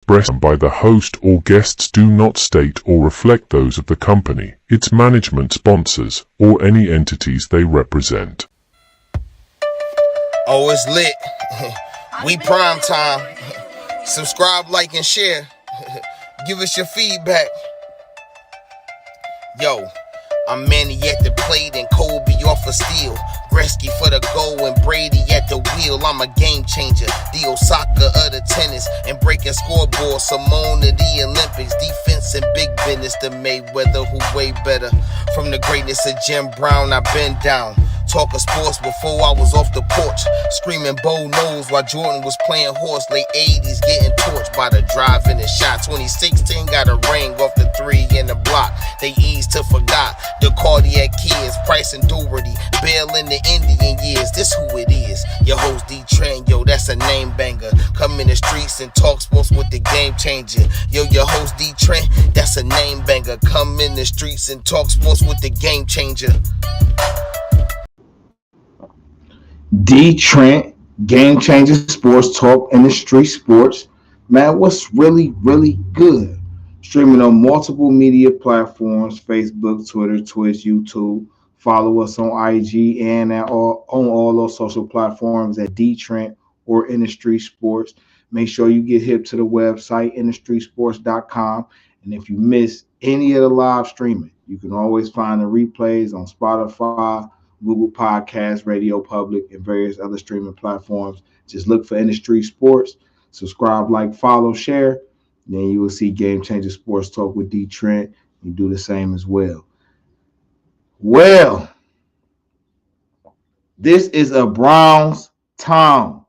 expressed by the host or guests do not state or reflect those of the company, its management, sponsors, or any entities they represent. Oh, it's lit. We prime time. Subscribe, like, and share. Give us your feedback. Yo, I'm Manny at the plate and Kobe off a steal. Gretzky for the goal and Brady at the wheel. I'm a game changer, the Osaka of the tennis. And breaking scoreboards, Simone of the Olympics. Defense and big business, the Mayweather who way better. From the greatness of Jim Brown, I've been down. Talking sports before I was off the porch. Screaming Bo knows while Jordan was playing horse. Late 80s getting torched by the drive and the shot. 2016 got a ring off the three in the block. They eased to forgot the cardiac kids. Price and Doherty, Bale in the Indian years. This who it is. Your host DeeTrynt, yo, that's a name banger. Come in the streets and talk sports with the game changer. Yo, your host DeeTrynt, that's a name banger. Come in the streets and talk sports with the game changer. DeeTrynt, Game Changer Sports Talk in the Street Sports. Man, what's really, really good? Streaming on multiple media platforms, Facebook, Twitter, Twitch, YouTube. Follow us on IG and on all those social platforms at DeeTrynt or InDaStreetzSportz. Make sure you get hip to the website, InDaStreetzSportz.com. And if you miss any of the live streaming, you can always find the replays on Spotify, Google Podcasts, Radio Public, and various other streaming platforms. Just look for InDaStreetzSportz. Subscribe, like, follow, share. Then you will see Game Changer Sports Talk with DeeTrynt. You do the same as well. Well, this is a Browns town.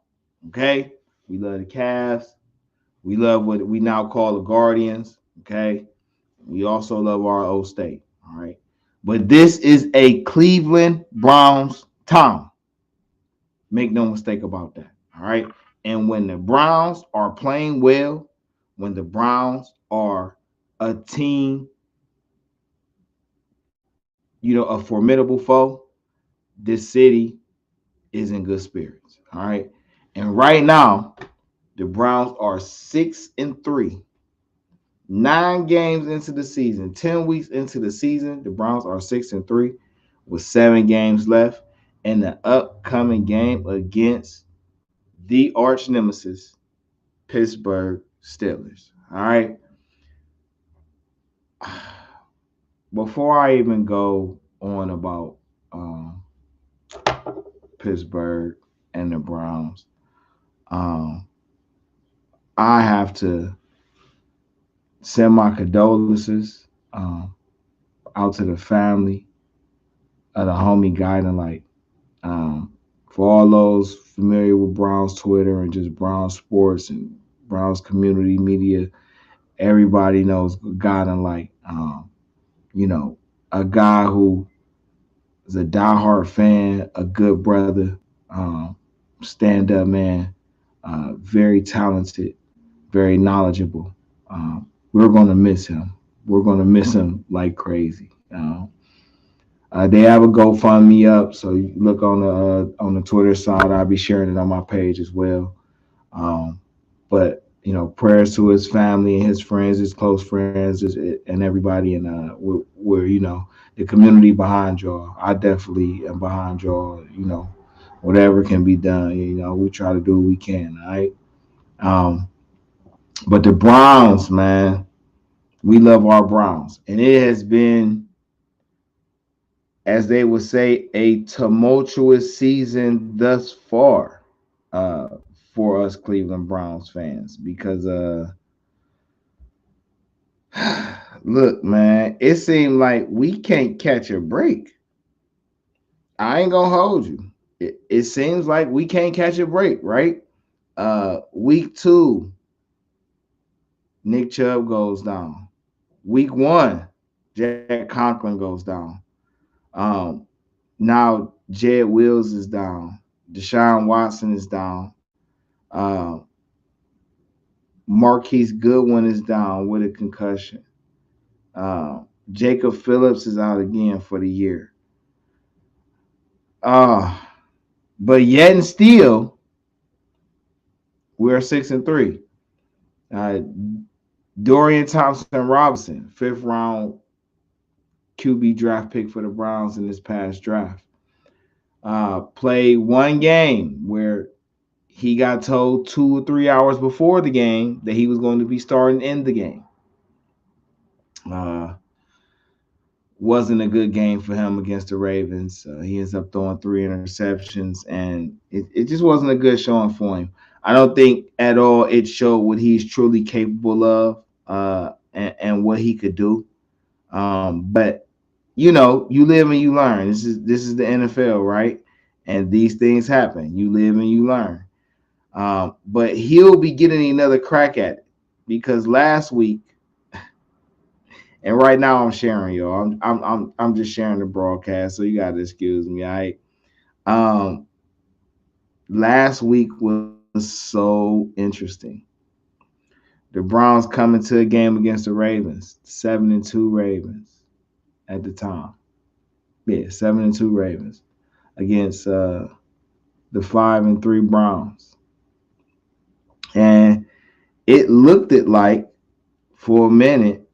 Okay? We love the Cavs. We love what we now call the Guardians. Okay? We also love our old state. All right? But this is a Cleveland Browns town. Make no mistake about that. All right. And when the Browns are playing well, when the Browns are a team, a formidable foe, this city is in good spirits. All right. And right now, the Browns are 6-3. 9 games into the season, 10 weeks into the season, the Browns are 6-3 with 7 games left. And the upcoming game against the arch nemesis, Pittsburgh Steelers. All right. Before I even go on about Pittsburgh and the Browns, I have to send my condolences out to the family of the homie Guiding Light. For all those familiar with Browns Twitter and just Browns sports and Browns community media, everybody knows Guiding Light. A guy who is a diehard fan, a good brother, stand-up man, very talented, very knowledgeable. We're going to miss him. We're going to miss him like crazy. They have a GoFundMe up, so you look on the Twitter side. I'll be sharing it on my page as well. But prayers to his family and his friends, his close friends, and everybody. And we're the community behind y'all. I definitely am behind y'all. Whatever can be done. We try to do what we can. All right. But the Browns, man, we love our Browns. And it has been, as they would say, a tumultuous season thus far for us Cleveland Browns fans. Because, look, man, it seemed like we can't catch a break. I ain't going to hold you. It seems like we can't catch a break, right? Week 2, Nick Chubb goes down. Week 1, Jack Conklin goes down. Now Jed Wills is down. Deshaun Watson is down. Marquise Goodwin is down with a concussion. Jacob Phillips is out again for the year. But yet and still, we're 6-3. Uh, Dorian Thompson Robinson, 5th round QB draft pick for the Browns in this past draft. Played one game where he got told 2 or 3 hours before the game that he was going to be starting in the game. Uh, wasn't a good game for him against the Ravens. He ends up throwing 3 interceptions, and it just wasn't a good showing for him. I don't think at all it showed what he's truly capable of and what he could do. But you live and you learn. This is the NFL, right? And these things happen. You live and you learn. But he'll be getting another crack at it because last week, and right now I'm sharing, y'all. I'm just sharing the broadcast, so you gotta excuse me. All right. Um, Last week was so interesting. The Browns coming to a game against the Ravens, 7-2 Ravens at the time. Yeah, 7-2 Ravens against the 5-3 Browns, and it looked it like for a minute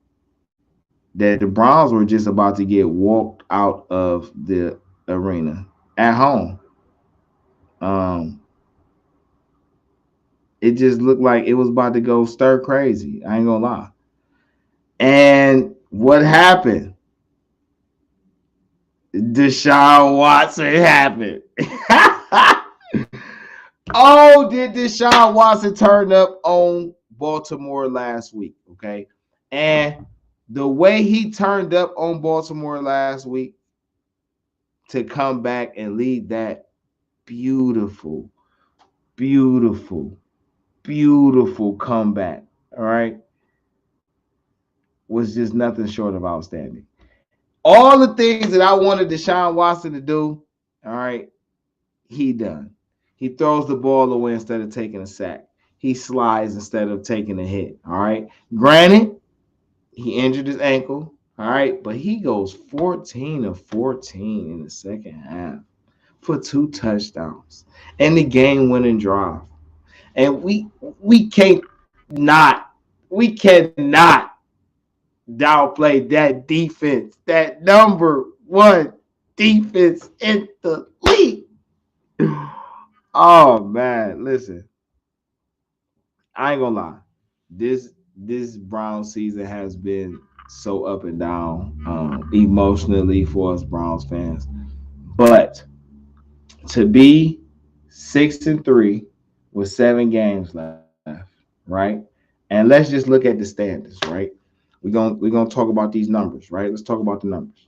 that the Browns were just about to get walked out of the arena at home. Um, it just looked like it was about to go stir crazy. I ain't gonna lie. And what happened? Deshaun Watson happened. Oh, did Deshaun Watson turn up on Baltimore last week? Okay. And the way he turned up on Baltimore last week to come back and lead that beautiful, beautiful, beautiful comeback, all right, was just nothing short of outstanding. All the things that I wanted Deshaun Watson to do, all right, he done. He throws the ball away instead of taking a sack. He slides instead of taking a hit. All right. Granted, he injured his ankle. All right. But he goes 14 of 14 in the second half for 2 touchdowns and the game winning drive. And we can't not, we cannot downplay that defense, that number one defense in the league. Oh man, listen, I ain't gonna lie. This Brown season has been so up and down emotionally for us Browns fans. But to be 6-3 with 7 games left, right? And let's just look at the standings, right? We're gonna talk about these numbers, right? Let's talk about the numbers.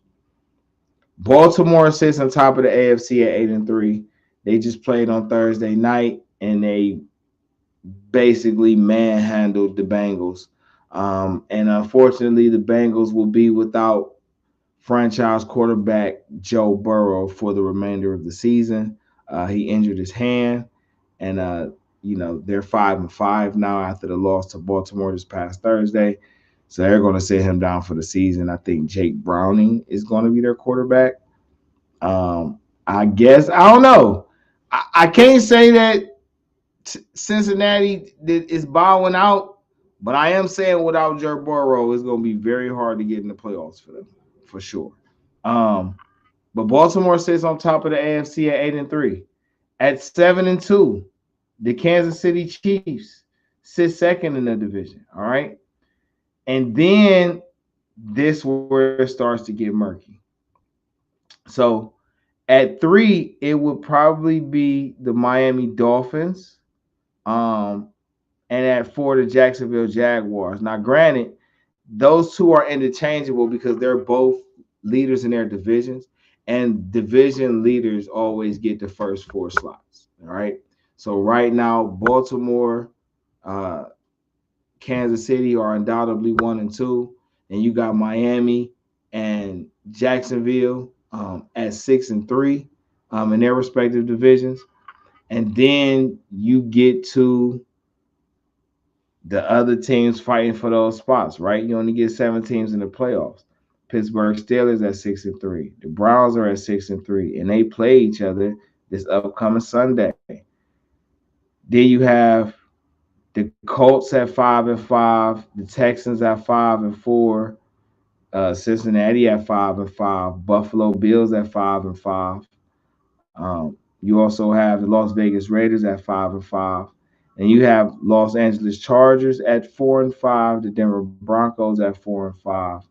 Baltimore sits on top of the AFC at 8-3. They just played on Thursday night and they basically manhandled the Bengals. And unfortunately, the Bengals will be without franchise quarterback Joe Burrow for the remainder of the season. He injured his hand, and they're 5-5 now after the loss to Baltimore this past Thursday. So they're going to sit him down for the season. I think Jake Browning is going to be their quarterback. I guess I don't know. I can't say that Cincinnati is bowing out, but I am saying without Joe Burrow, it's going to be very hard to get in the playoffs for them, for sure. But Baltimore sits on top of the AFC at 8-3. At 7-2, the Kansas City Chiefs sit second in the division. All right. And then this where it starts to get murky. So at 3, it would probably be the Miami Dolphins. And at 4, the Jacksonville Jaguars. Now, granted, those two are interchangeable because they're both leaders in their divisions, and division leaders always get the first 4 slots. All right. So right now, Baltimore, uh, Kansas City are undoubtedly 1 and 2, and you got Miami and Jacksonville at 6-3 in their respective divisions, and then you get to the other teams fighting for those spots, right? You only get 7 teams in the playoffs. Pittsburgh Steelers at 6-3. The Browns are at 6-3, and they play each other this upcoming Sunday. Then you have The Colts at 5-5, the Texans at 5-4, Cincinnati at 5-5, Buffalo Bills at 5-5. You also have the Las Vegas Raiders at 5-5, and you have Los Angeles Chargers at 4-5, the Denver Broncos at 4-5,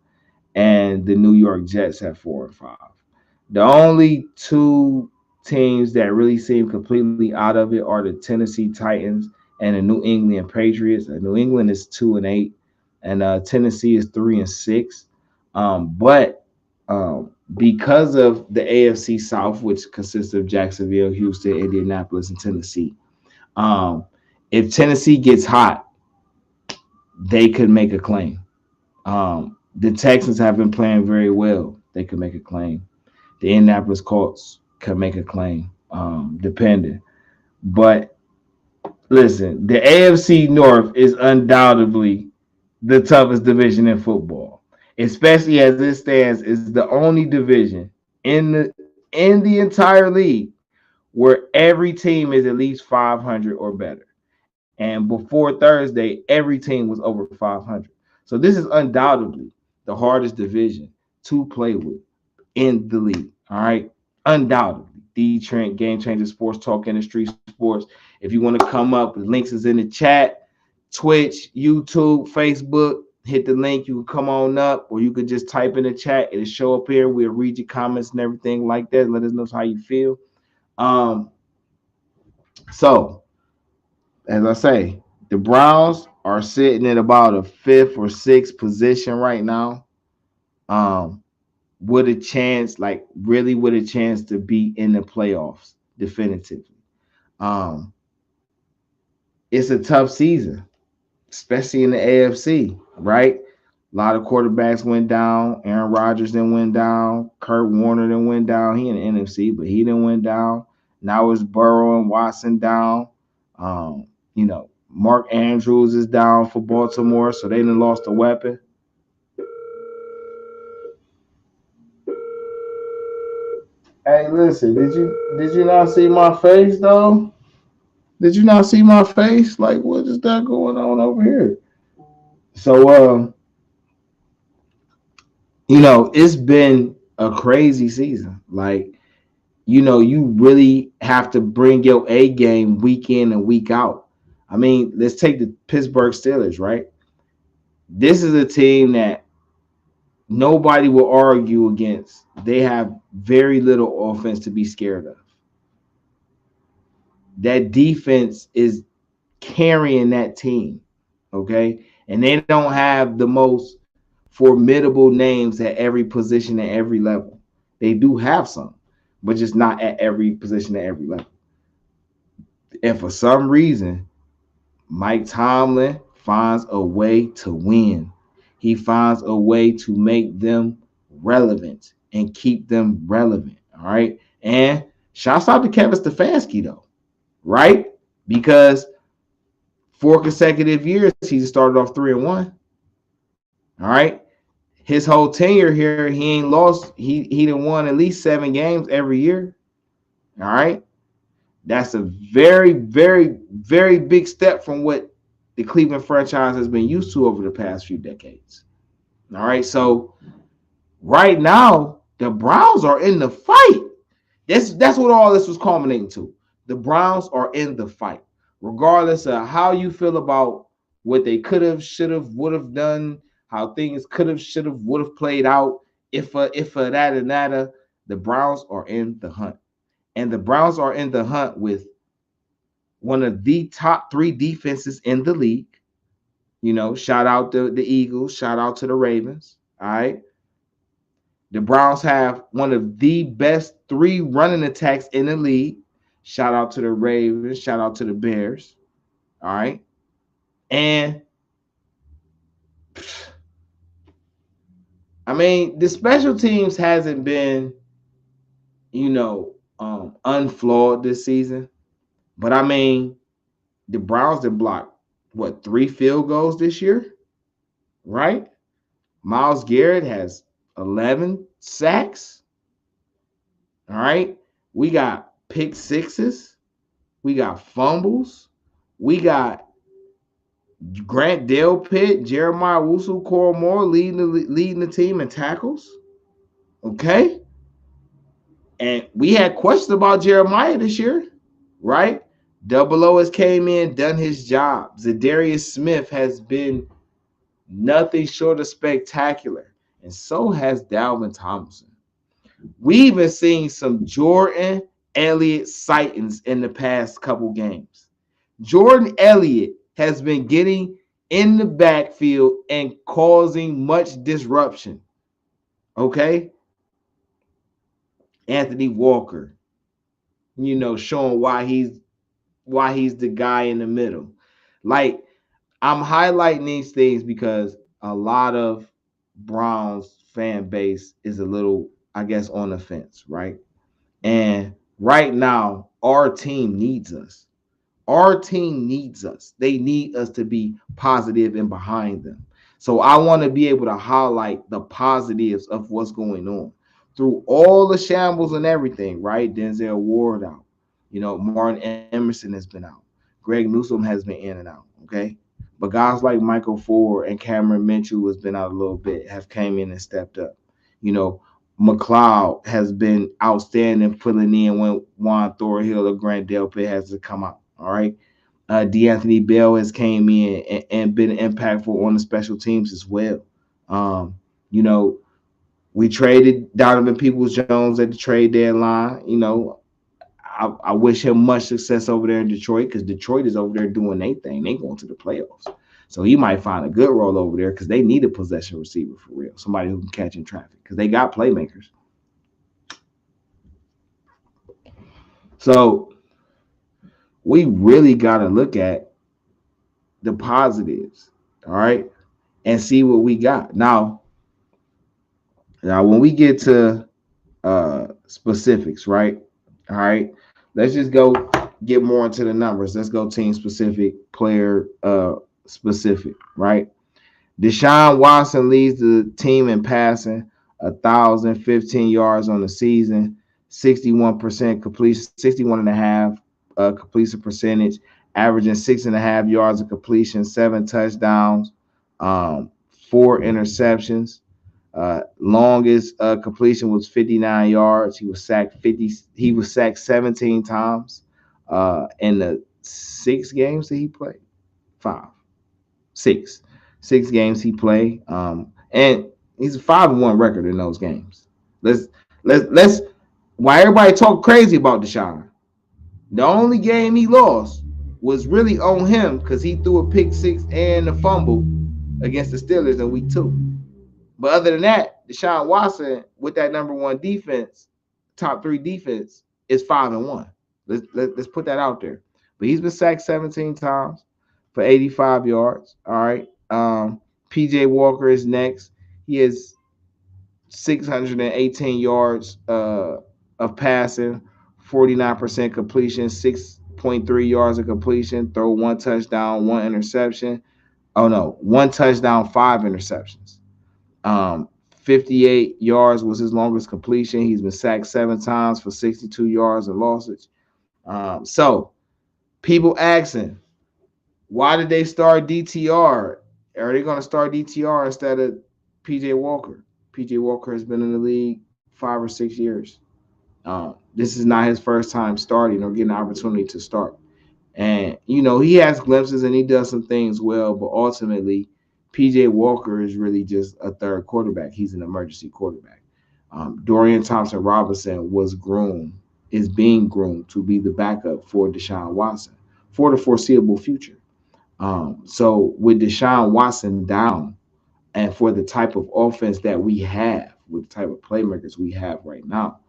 and the New York Jets at 4-5. The only two teams that really seem completely out of it are the Tennessee Titans and the New England Patriots. New England is 2-8, and Tennessee is 3-6. But because of the AFC South, which consists of Jacksonville, Houston, Indianapolis, and Tennessee, if Tennessee gets hot, they could make a claim. The Texans have been playing very well. They could make a claim. The Indianapolis Colts could make a claim, depending. But listen, the AFC North is undoubtedly the toughest division in football, especially as it stands. Is the only division in the entire league where every team is at least 500 or better. And before Thursday, every team was over 500. So this is undoubtedly the hardest division to play with in the league. All right. Undoubtedly. DeeTrynt, Game Changer Sports Talk, Industry Sports. If you want to come up, the links is in the chat. Twitch, YouTube, Facebook. Hit the link. You can come on up, or you could just type in the chat. It'll show up here. We'll read your comments and everything like that. Let us know how you feel. So, as I say, the Browns are sitting at about a 5th or 6th position right now. With a chance, like really with a chance to be in the playoffs definitively. It's a tough season, especially in the AFC, right? A lot of quarterbacks went down. Aaron Rodgers then went down. Kurt Warner then went down. He in the NFC, but he then went down. Now it's Burrow and Watson down. Mark Andrews is down for Baltimore, so they done lost a weapon. Hey, listen, did you not see my face though? Did you not see my face? Like, what is that going on over here? So, it's been a crazy season. Like, you really have to bring your A game week in and week out. I mean, let's take the Pittsburgh Steelers, right? This is a team that nobody will argue against. They have very little offense to be scared of. That defense is carrying that team, okay? And they don't have the most formidable names at every position at every level. They do have some, but just not at every position at every level. And for some reason, Mike Tomlin finds a way to win. He finds a way to make them relevant and keep them relevant, all right? And shouts out to Kevin Stefanski, though, right? Because 4 consecutive years, he's started off 3-1. All right. His whole tenure here, he ain't lost. He done won at least 7 games every year. All right. That's a very, very, very big step from what the Cleveland franchise has been used to over the past few decades. All right. So right now, the Browns are in the fight. That's what all this was culminating to. The Browns are in the fight. Regardless of how you feel about what they could have, should have, would have done, how things could have, should have, would have played out, if that and that, the Browns are in the hunt. And the Browns are in the hunt with one of the top 3 defenses in the league. Shout out to the Eagles, shout out to the Ravens. All right. The Browns have one of the best 3 running attacks in the league. Shout out to the Ravens. Shout out to the Bears. All right. And I mean, the special teams hasn't been, unflawed this season. But I mean, the Browns have blocked, 3 field goals this year? Right? Myles Garrett has 11 sacks. All right. We got pick sixes. We got fumbles. We got Grant Delpit, Jeremiah Wusu, Cole Moore leading the team in tackles. Okay. And we had questions about Jeremiah this year, right? Double O has came in, done his job. Zadarius Smith has been nothing short of spectacular. And so has Dalvin Thompson. We even seen some Jordan Elliott sightings in the past couple games. Jordan Elliott has been getting in the backfield and causing much disruption. Okay? Anthony Walker, showing why he's the guy in the middle. Like, I'm highlighting these things because a lot of Browns fan base is a little, I guess, on the fence, right? And right now, our team needs us. Our team needs us. They need us to be positive and behind them. So I want to be able to highlight the positives of what's going on through all the shambles and everything, right? Denzel Ward out. Martin Emerson has been out. Greg Newsome has been in and out, okay? But guys like Michael Ford and Cameron Mitchell has been out a little bit, have came in and stepped up. McLeod has been outstanding filling in when Juan Thorhill or Grant Delpit has to come out. All right. DeAnthony Bell has came in and been impactful on the special teams as well. Um, you know, we traded Donovan Peoples-Jones at the trade deadline. I wish him much success over there in Detroit because Detroit is over there doing their thing. They going to the playoffs. So he might find a good role over there because they need a possession receiver for real, somebody who can catch in traffic because they got playmakers. So we really got to look at the positives, all right, and see what we got. Now when we get to specifics, right? All right, let's just go get more into the numbers. Let's go team specific, player specific, right? Deshaun Watson leads the team in passing, 1,015 yards on the season, 61% completion, 61.5 completion percentage, averaging 6.5 yards of completion, 7 touchdowns, 4 interceptions. Longest completion was 59 yards. He was sacked 17 times in the 6 games that he played. 6 games he played. And he's a 5-1 record in those games. Let's why everybody talk crazy about Deshaun. The only game he lost was really on him because he threw a pick 6 and a fumble against the Steelers in week 2. But other than that, Deshaun Watson with that number 1 defense, top 3 defense, is 5-1. Let's put that out there. But he's been sacked 17 times for 85 yards. All right. PJ Walker is next. He has 618 yards of passing, 49% completion, 6.3 yards of completion, throw 1 touchdown, 1 interception. Oh no, 1 touchdown, 5 interceptions. 58 yards was his longest completion. He's been sacked 7 times for 62 yards and losses. So people asking, why did they start DTR? Are they going to start DTR instead of PJ Walker? PJ Walker has been in the league 5 or 6 years. This is not his first time starting or getting an opportunity to start. And, he has glimpses and he does some things well, but ultimately, PJ Walker is really just a third quarterback. He's an emergency quarterback. Dorian Thompson-Robinson is being groomed to be the backup for Deshaun Watson for the foreseeable future. So with Deshaun Watson down and for the type of offense that we have, with the type of playmakers we have right now,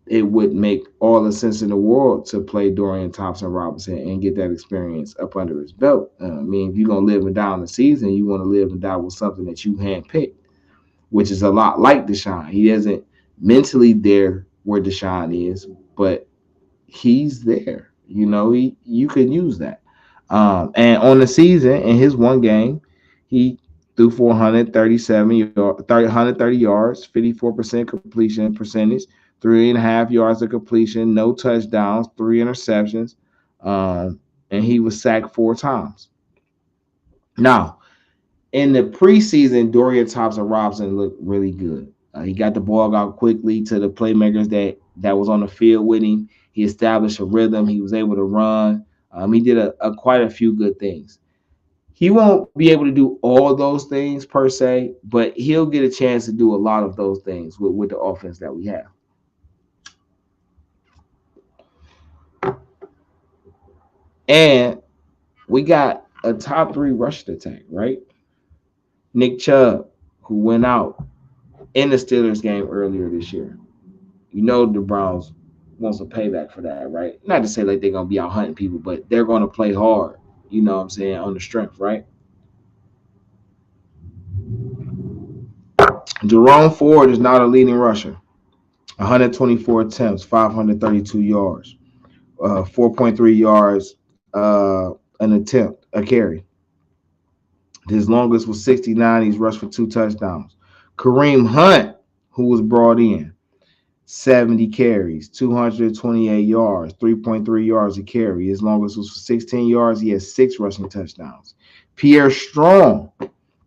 it would make all the sense in the world to play Dorian Thompson-Robinson and get that experience up under his belt. If you're going to live and die in the season, you want to live and die with something that you handpicked, which is a lot like Deshaun. He isn't mentally there where Deshaun is, but he's there. You can use that. And on the season, in his 1 game, he threw 130 yards, 54% completion percentage, 3.5 yards of completion, no touchdowns, 3 interceptions, and he was sacked 4 times. Now, in the preseason, Dorian Thompson-Robinson looked really good. He got the ball out quickly to the playmakers that was on the field with him. He established a rhythm. He was able to run. He did a quite a few good things. He won't be able to do all those things per se, but he'll get a chance to do a lot of those things with the offense that we have. And we got a top three rushing attack, right? Nick Chubb, who went out in the Steelers game earlier this year. You know the Browns want some payback for that, right? Not to say like they're gonna be out hunting people, but they're gonna play hard. You know what I'm saying, on the strength, right? Jerome Ford is not a leading rusher. 124 attempts, 532 yards, 4.3 yards an attempt, a carry. His longest was 69. He's rushed for 2 touchdowns. Kareem Hunt, who was brought in, 70 carries, 228 yards, 3.3 yards a carry. His longest was for 16 yards. He has 6 rushing touchdowns. Pierre Strong,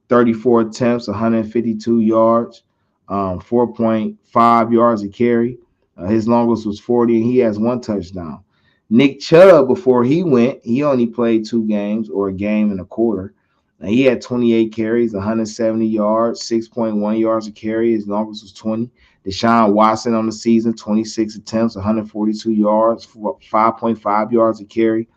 34 attempts, 152 yards, 4.5 yards a carry. His longest was 40, and he has 1 touchdown. Nick Chubb, before he went, he only played 2 games or a game and a quarter. He had 28 carries, 170 yards, 6.1 yards a carry. His longest was 20. Deshaun Watson on the season, 26 attempts, 142 yards, 5.5 yards a carry.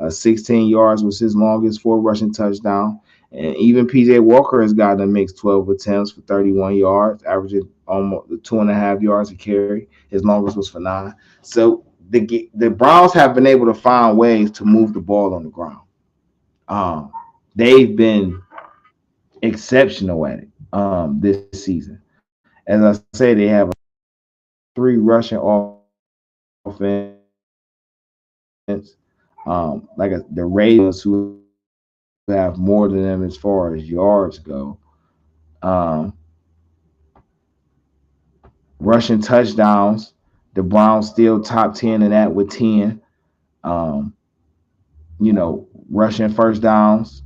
16 yards was his longest, 4 rushing touchdown. And even PJ Walker has gotten a mix, 12 attempts for 31 yards, averaging almost 2.5 yards a carry. His longest was for 9. So the Browns have been able to find ways to move the ball on the ground. They've been exceptional at it this season. As I say, they have a 3 rushing offense. The Ravens, who have more than them as far as yards go. Rushing touchdowns, the Browns still top 10 in that with 10. Rushing first downs,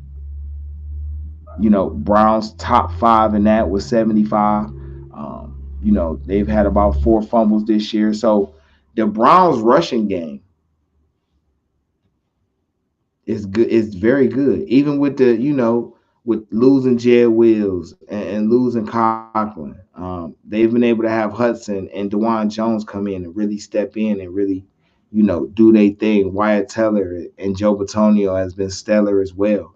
Browns top 5 in that with 75. They've had about 4 fumbles this year. So the Browns rushing game is good. It's very good. Even with with losing Jed Wills and losing Conklin, they've been able to have Hudson and DeJuan Jones come in and really step in and really, do their thing. Wyatt Teller and Joe Bitonio has been stellar as well.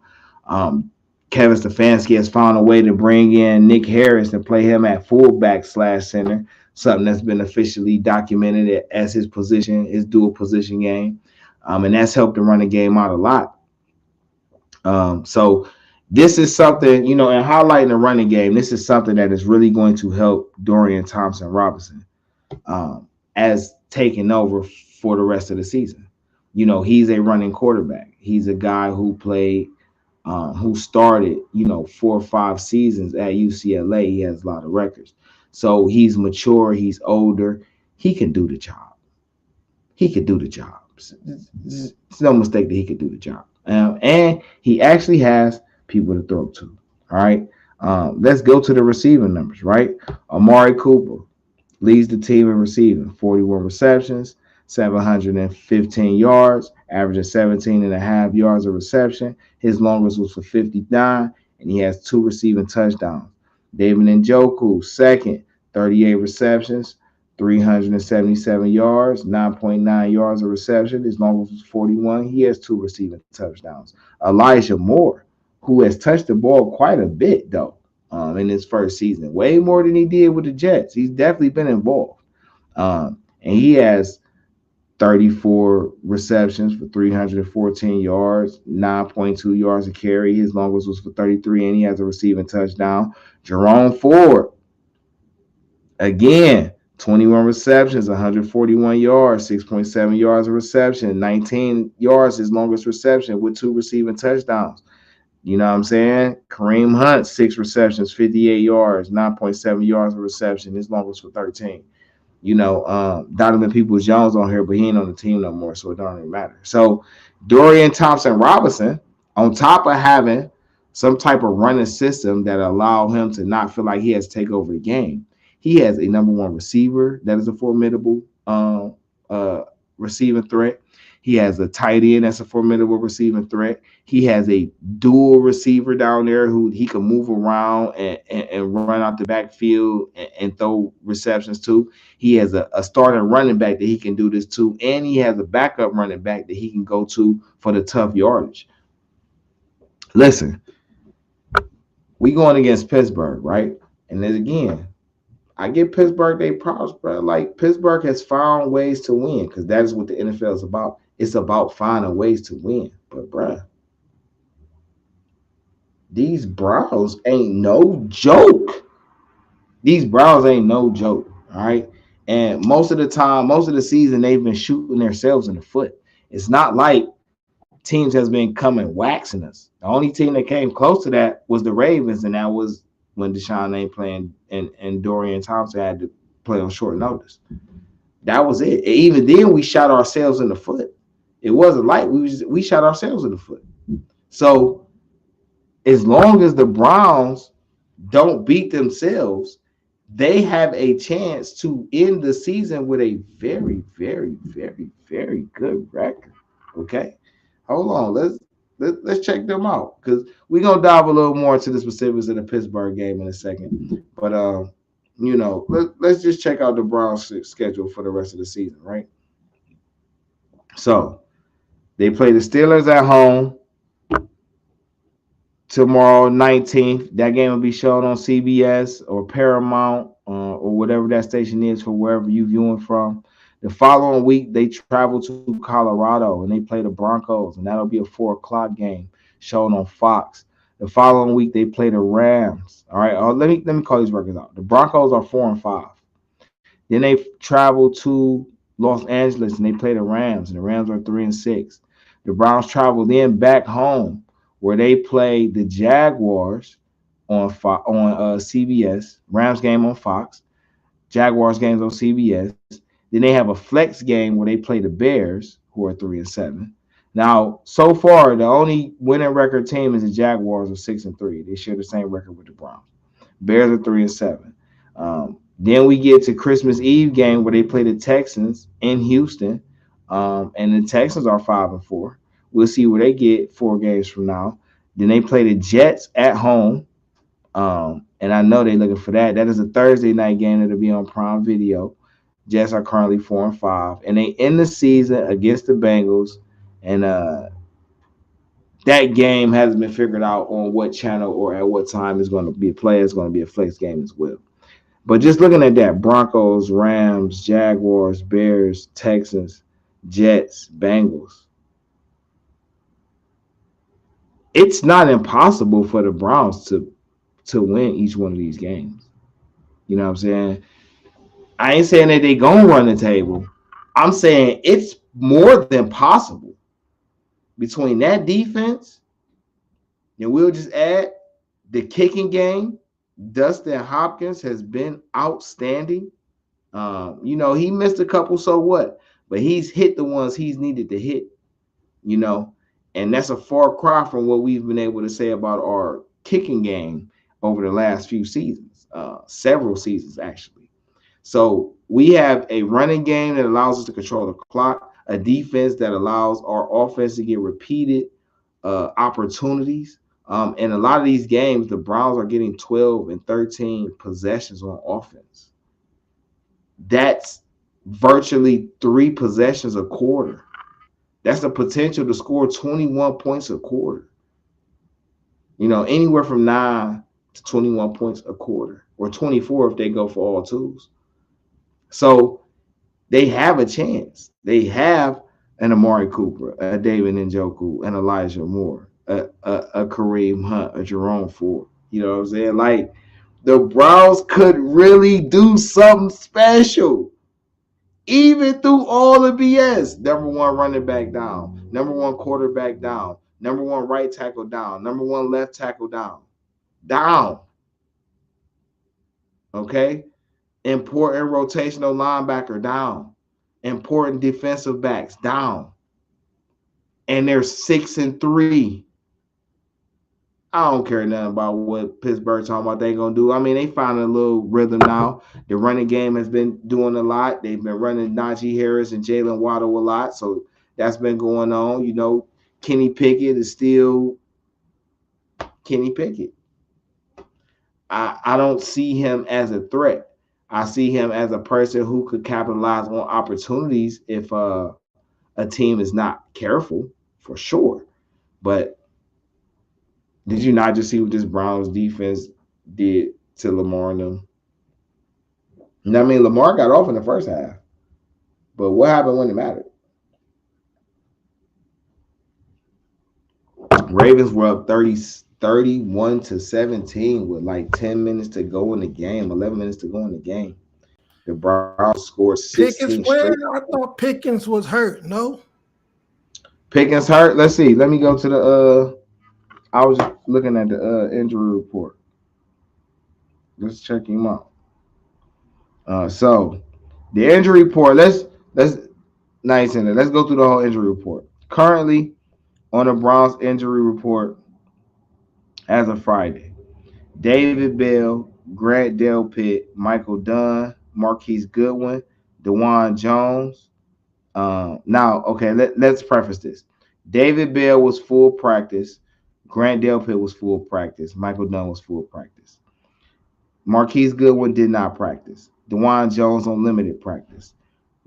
Kevin Stefanski has found a way to bring in Nick Harris and play him at fullback/center, something that's been officially documented as his position, his dual position game. And that's helped to run the game out a lot. So this is something, and highlighting the running game, this is something that is really going to help Dorian Thompson-Robinson as taking over for the rest of the season. He's a running quarterback. He's a guy who started, 4 or 5 seasons at UCLA. He has a lot of records. So he's mature. He's older. He can do the job. It's no mistake that he could do the job. And he actually has people to throw to. All right. Let's go to the receiving numbers, right? Amari Cooper leads the team in receiving, 41 receptions, 715 yards, averaging 17.5 yards a reception. His longest was for 59, and he has 2 receiving touchdowns. David Njoku, second, 38 receptions, 377 yards, 9.9 yards a reception. His longest was 41. He has 2 receiving touchdowns. Elijah Moore, who has touched the ball quite a bit, though, in his first season, way more than he did with the Jets. He's definitely been involved. And he has 34 receptions for 314 yards, 9.2 yards a carry. His longest was for 33, and he has a receiving touchdown. Jerome Ford, again, 21 receptions, 141 yards, 6.7 yards a reception, 19 yards his longest reception with 2 receiving touchdowns. You know what I'm saying? Kareem Hunt, 6 receptions, 58 yards, 9.7 yards a reception. His longest for 13. Donovan Peoples-Jones on here, but he ain't on the team no more, so it don't even matter. So Dorian Thompson-Robinson, on top of having some type of running system that allow him to not feel like he has to take over the game. He has a number one receiver that is a formidable receiving threat. He has a tight end that's a formidable receiving threat. He has a dual receiver down there who he can move around and run out the backfield and throw receptions to. He has a starting running back that he can do this to, and he has a backup running back that he can go to for the tough yardage. Listen, we going against Pittsburgh, right? And then again, I give Pittsburgh their props, bro. Like Pittsburgh has found ways to win because that is what the NFL is about. It's about finding ways to win. But, bro, these Browns ain't no joke. These Browns ain't no joke, all right? And most of the time, most of the season, they've been shooting themselves in the foot. It's not like teams has been coming waxing us. The only team that came close to that was the Ravens, and that was when Deshaun ain't playing and Dorian Thompson had to play on short notice. That was it. And even then, we shot ourselves in the foot. It wasn't like we shot ourselves in the foot. So as long as the Browns don't beat themselves, they have a chance to end the season with a very, very, very, very good record. Okay, hold on. Let's check them out because we're gonna dive a little more into the specifics of the Pittsburgh game in a second. But let's just check out the Browns' schedule for the rest of the season, right? So they play the Steelers at home tomorrow, 19th. That game will be shown on CBS or Paramount or whatever that station is for wherever you're viewing from. The following week, they travel to Colorado and they play the Broncos, and that'll be a 4 o'clock game shown on Fox. The following week, they play the Rams. All right, let me call these records out. The Broncos are 4-5. Then they travel to Los Angeles and they play the Rams, and the Rams are 3-6. The Browns travel then back home where they play the Jaguars on CBS. Rams game on Fox. Jaguars games on CBS. Then they have a flex game where they play the Bears, who are 3-7. Now, so far, the only winning record team is the Jaguars of 6-3. They share the same record with the Browns. Bears are 3-7. Then we get to Christmas Eve game where they play the Texans in Houston, and the Texans are 5-4. We'll see where they get 4 games from now. Then they play the Jets at home, and I know they're looking for that. That is a Thursday night game that'll be on Prime Video. Jets are currently 4-5, and they end the season against the Bengals, and that game hasn't been figured out on what channel or at what time it's going to be played. It's going to be a flex game as well. But just looking at that, Broncos, Rams, Jaguars, Bears, Texans, Jets, Bengals, it's not impossible for the Browns to win each one of these games. You know what I'm saying? I ain't saying that they gonna run the table. I'm saying it's more than possible. Between that defense, and we'll just add the kicking game. Dustin Hopkins has been outstanding. He missed a couple, so what? But he's hit the ones he's needed to hit, and that's a far cry from what we've been able to say about our kicking game over the last few seasons, several seasons, actually. So we have a running game that allows us to control the clock, a defense that allows our offense to get repeated opportunities. In a lot of these games, the Browns are getting 12 and 13 possessions on offense. That's virtually 3 possessions a quarter. That's the potential to score 21 points a quarter. Anywhere from 9 to 21 points a quarter, or 24 if they go for all twos. So they have a chance. They have an Amari Cooper, a David Njoku, an Elijah Moore, a Kareem Hunt, a Jerome Ford. You know what I'm saying? Like, the Browns could really do something special. Even through all the BS. Number 1 running back down. Number 1 quarterback down. Number 1 right tackle down. Number 1 left tackle down. Down. Okay? Important rotational linebacker down. Important defensive backs down. And they're 6-3. I don't care nothing about what Pittsburgh talking about they gonna do. I mean, they found a little rhythm now. The running game has been doing a lot. They've been running Najee Harris and Jalen Waddle a lot, so that's been going on. Kenny Pickett is still Kenny Pickett. I don't see him as a threat. I see him as a person who could capitalize on opportunities if a team is not careful, for sure. But did you not just see what this Browns defense did to Lamar and them? And I mean, Lamar got off in the first half, but what happened when it mattered? Ravens were up 31-17 with like 10 minutes to go in the game, 11 minutes to go in the game. The Browns scored 16 Pickens straight. where? I thought Pickens was hurt. No. Pickens hurt. Let's see. Let me go to the I was looking at the injury report. Let's check him out. So the injury report. Let's nice in there. Let's go through the whole injury report. Currently on the Browns injury report as of Friday, David Bell, Grant Delpit, Michael Dunn, Marquise Goodwin, DeJuan Jones. Now, okay, let's preface this. David Bell was full practice. Grant Delpit was full practice. Michael Dunn was full practice. Marquise Goodwin did not practice. DeJuan Jones on limited practice.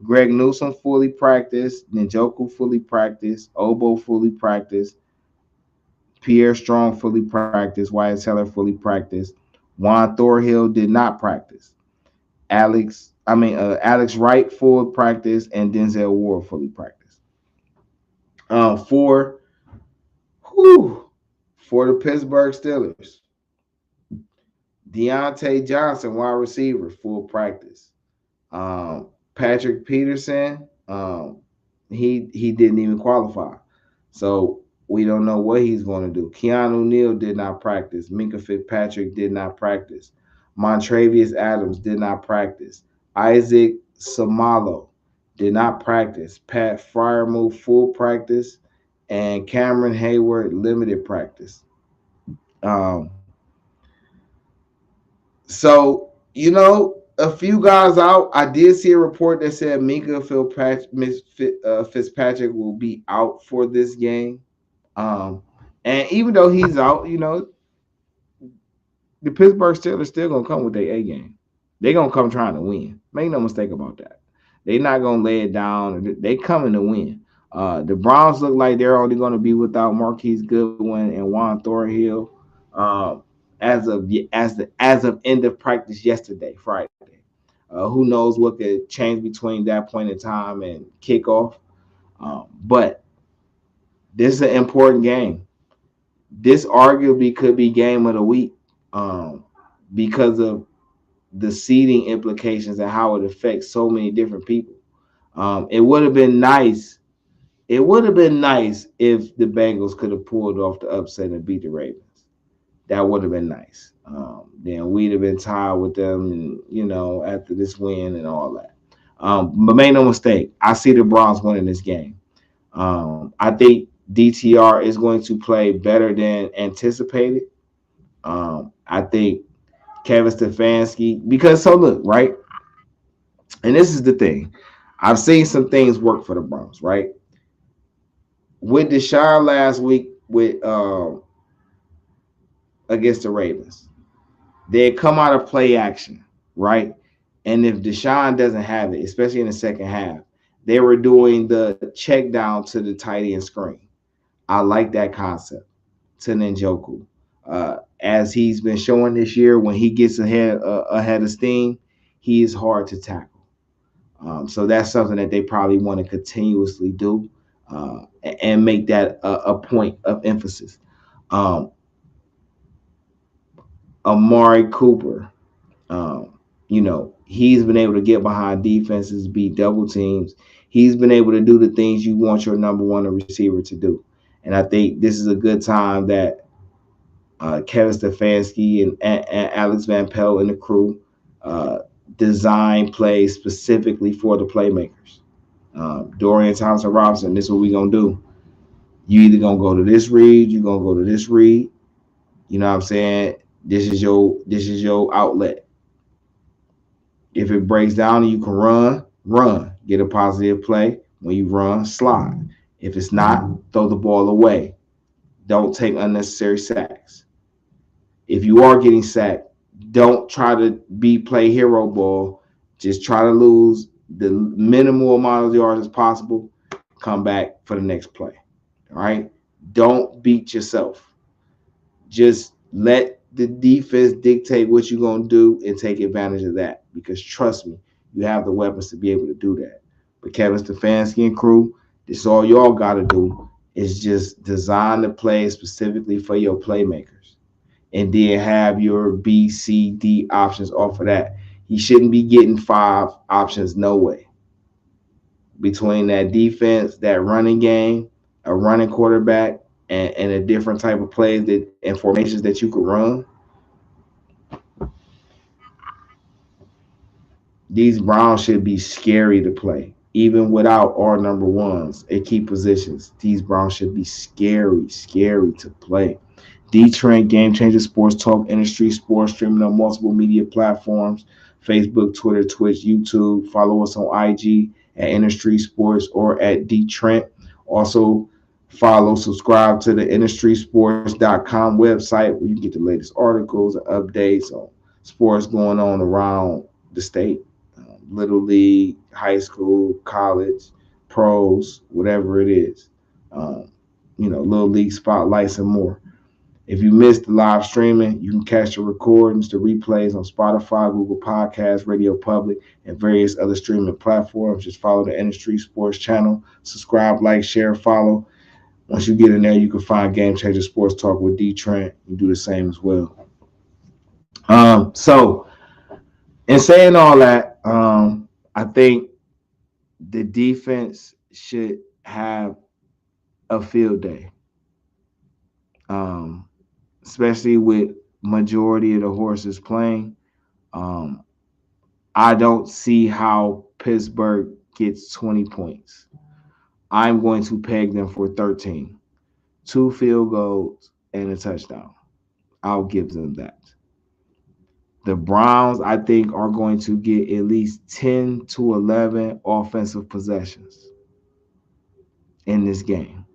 Greg Newsome fully practiced. Njoku fully practiced. Obo fully practiced. Pierre Strong fully practiced. Wyatt Teller fully practiced. Juan Thorhill did not practice. Alex Wright full practice, and Denzel Ward fully practiced. For the Pittsburgh Steelers, Deontay Johnson, wide receiver, full practice. Patrick Peterson, he didn't even qualify, so we don't know what he's going to do. Keanu Neal did not practice. Minka Fitzpatrick did not practice. Montravius Adams did not practice. Isaac Samalo did not practice. Pat Fryermuth full practice, and Cameron Hayward limited practice. So a few guys out. I did see a report that said Minka Fitzpatrick will be out for this game. And even though he's out, the Pittsburgh Steelers still gonna come with their A game. They're gonna come trying to win. Make no mistake about that. They're not gonna lay it down. They coming to win. The Browns look like they're only gonna be without Marquise Goodwin and Juan Thorhill as of end of practice yesterday, Friday. Who knows what could change between that point in time and kickoff? But this is an important game. This arguably could be game of the week because of the seeding implications and how it affects so many different people. It would have been nice. It would have been nice if the Bengals could have pulled off the upset and beat the Ravens. That would have been nice. Then we'd have been tied with them, and after this win and all that. But make no mistake, I see the Browns winning this game. I think DTR is going to play better than anticipated. I think Kevin Stefanski, because look, right? And this is the thing. I've seen some things work for the Browns, right? With Deshaun last week with against the Ravens, they had come out of play action, right? And if Deshaun doesn't have it, especially in the second half, they were doing the check down to the tight end screen. I like that concept to Njoku. As he's been showing this year, when he gets ahead of steam, he is hard to tackle. So that's something that they probably want to continuously do and make that a point of emphasis. Amari Cooper, he's been able to get behind defenses, beat double teams. He's been able to do the things you want your number one receiver to do. And I think this is a good time that Kevin Stefanski and Alex Van Pelt and the crew design plays specifically for the playmakers. Dorian Thompson-Robinson, this is what we're going to do. You either going to go to this read, you're going to go to this read. You know what I'm saying? This is your outlet. If it breaks down and you can run. Get a positive play. When you run, slide. If it's not, throw the ball away. Don't take unnecessary sacks. If you are getting sacked, don't try to play hero ball. Just try to lose the minimal amount of yards as possible. Come back for the next play. All right? Don't beat yourself. Just let the defense dictate what you're going to do and take advantage of that. Because trust me, you have the weapons to be able to do that. But Kevin Stefanski and crew, this is all y'all got to do is just design the play specifically for your playmakers. And then have your B, C, D options off of that. He shouldn't be getting 5 options, no way. Between that defense, that running game, a running quarterback, and a different type of plays and formations that you could run, these Browns should be scary to play. Even without our number ones at key positions, these Browns should be scary to play. DeeTrynt, Game Changer Sports Talk, Industry Sports, streaming on multiple media platforms, Facebook, Twitter, Twitch, YouTube. Follow us on IG at Industry Sports or at DeeTrynt. Also, subscribe to the InDaStreetzSportz.com website where you can get the latest articles and updates on sports going on around the state. Little league, high school, college, pros, whatever it is. Little league spotlights and more. If you missed the live streaming, you can catch the recordings, the replays on Spotify, Google Podcasts, Radio Public, and various other streaming platforms. Just follow the Industry Sports channel. Subscribe, like, share, follow. Once you get in there, you can find Game Changer Sports Talk with DeeTrynt. You do the same as well. So, in saying all that, I think the defense should have a field day. Especially with majority of the horses playing. I don't see how Pittsburgh gets 20 points. I'm going to peg them for 13. 2 field goals and a touchdown. I'll give them that. The Browns, I think, are going to get at least 10 to 11 offensive possessions in this game.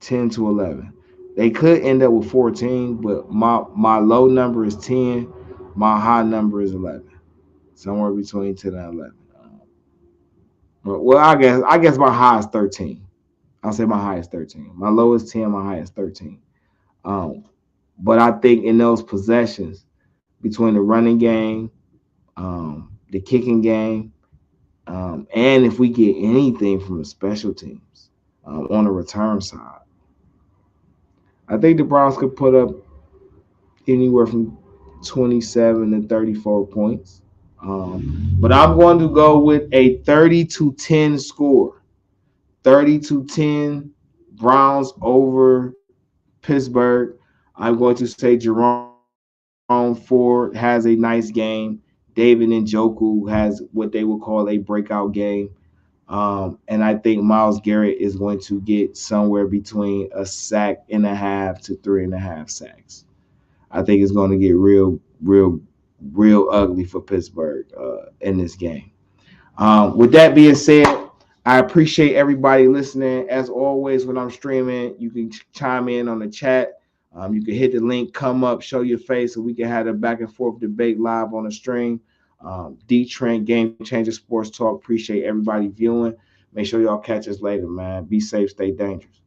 10 to 11. They could end up with 14, but my low number is 10. My high number is 11. Somewhere between 10 and 11. Well, I guess my high is 13. I'll say my high is 13. My low is 10. My high is 13. But I think in those possessions, between the running game, the kicking game, and if we get anything from the special teams on the return side, I think the Browns could put up anywhere from 27 to 34 points. But I'm going to go with a 30-10 score. 30-10 Browns over Pittsburgh. I'm going to say Jerome Ford has a nice game. David Njoku has what they would call a breakout game. And I think Myles Garrett is going to get somewhere between a sack and a half to 3.5 sacks. I think it's going to get real ugly for Pittsburgh in this game. With that being said, I appreciate everybody listening. As always, when I'm streaming, you can chime in on the chat. You can hit the link, come up, show your face, so we can have a back and forth debate live on the stream. DeeTrynt, Game Changer Sports Talk. Appreciate everybody viewing. Make sure y'all catch us later, man. Be safe, stay dangerous.